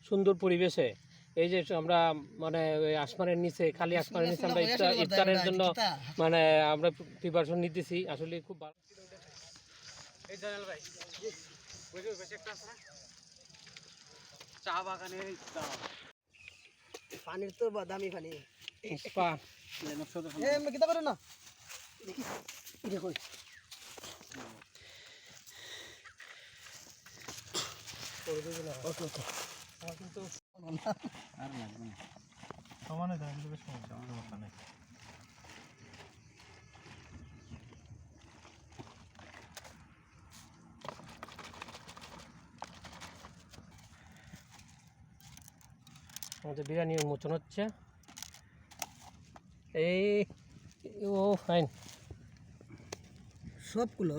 সুন্দর পরিবেশে এই যে আমরা মানে আসমানের নিচে খালি আসমানের নিচে আমরা ইফতারের জন্য মানে আমরা প্রিপারেশন নিতেছি আসলে খুব ভালো। এই জালাল ভাই ওই যে বেশি একটা আছে না চা বাগানে পানির তো দামি পানি পা এ আমি কিতা করো না দেখি এটা কই করে দেব না ওকে ওকে আমার কিন্তু আর লাগবে না সমানে দাম দেবে সমস্যা নেই আমাদের বিরিয়ানি উন্মোচন হচ্ছে এই ও ফাইন সবগুলো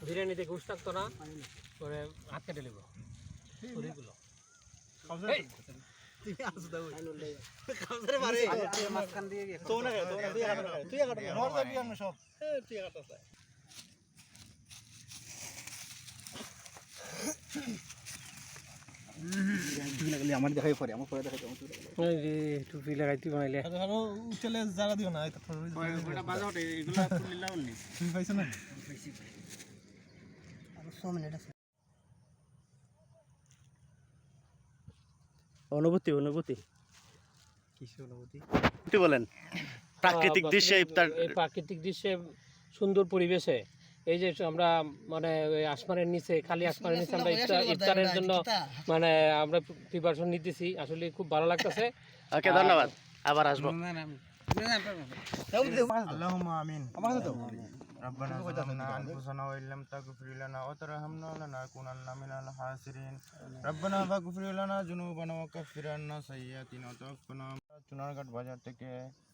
বিরিয়ানি দেখে উস থাকতো না করে হাত কেটে নেব শরীরগুলো আমার দেখাই পরে আমার পরে দেখাই টুপি লাগাইতে বানাইলে উঠলে জায়গা দিও না পাইছো না অনুভূতি অনুভূতি কিসের অনুভূতি কি বলেন প্রাকৃতিক দৃশ্যে ইফতার এই প্রাকৃতিক দৃশ্যে সুন্দর পরিবেশে এই যে আমরা মানে আসমানের নিচে খালি আসমানের নিচে আমরা ইফতারের জন্য মানে আমরা প্রিপারেশন নিতেছি আসলে খুব ভালো লাগতেছে। ওকে ধন্যবাদ আবার আসবো আল্লাহুম্মা আমিন আমার কাছে দাও ربنا ظلمنا أنفسنا وإن لم تغفر لنا وترحمنا لنكونن من الخاسرين ربنا فاغفر لنا ذنوبنا وكفر عنا سيئاتنا وتوفنا চুনারঘাট বাজার থেকে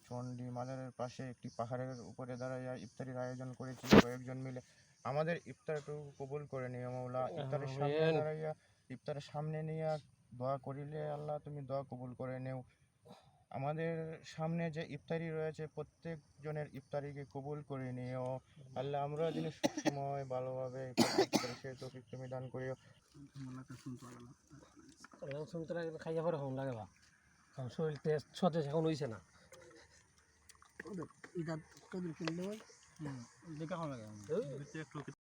চন্ডী মাজারের পাশে একটি পাহাড়ের উপরে দাঁড়াইয়া ইফতারির আয়োজন করেছি কয়েকজন মিলে আমাদের ইফতারটুকু কবুল করে নিও মাওলা ইফতারের সামনে দাঁড়াইয়া ইফতারের সামনে নিয়ে দোয়া করিলে আল্লাহ তুমি দোয়া কবুল করে নেও আমাদের সামনে যে ইফতারি রয়েছে প্রত্যেক জনের ইফতারিকে কবুল করে নিও আল্লাহ আমরা যেন সবসময় ভালোভাবে সেই তৌফিক তুমি দান করিও শুনতে খাইয়া পরে হন লাগে বা কারণ শরীর টেস্ট সতেজ এখন হইছে না এটা কত কিনলে দেখা লাগে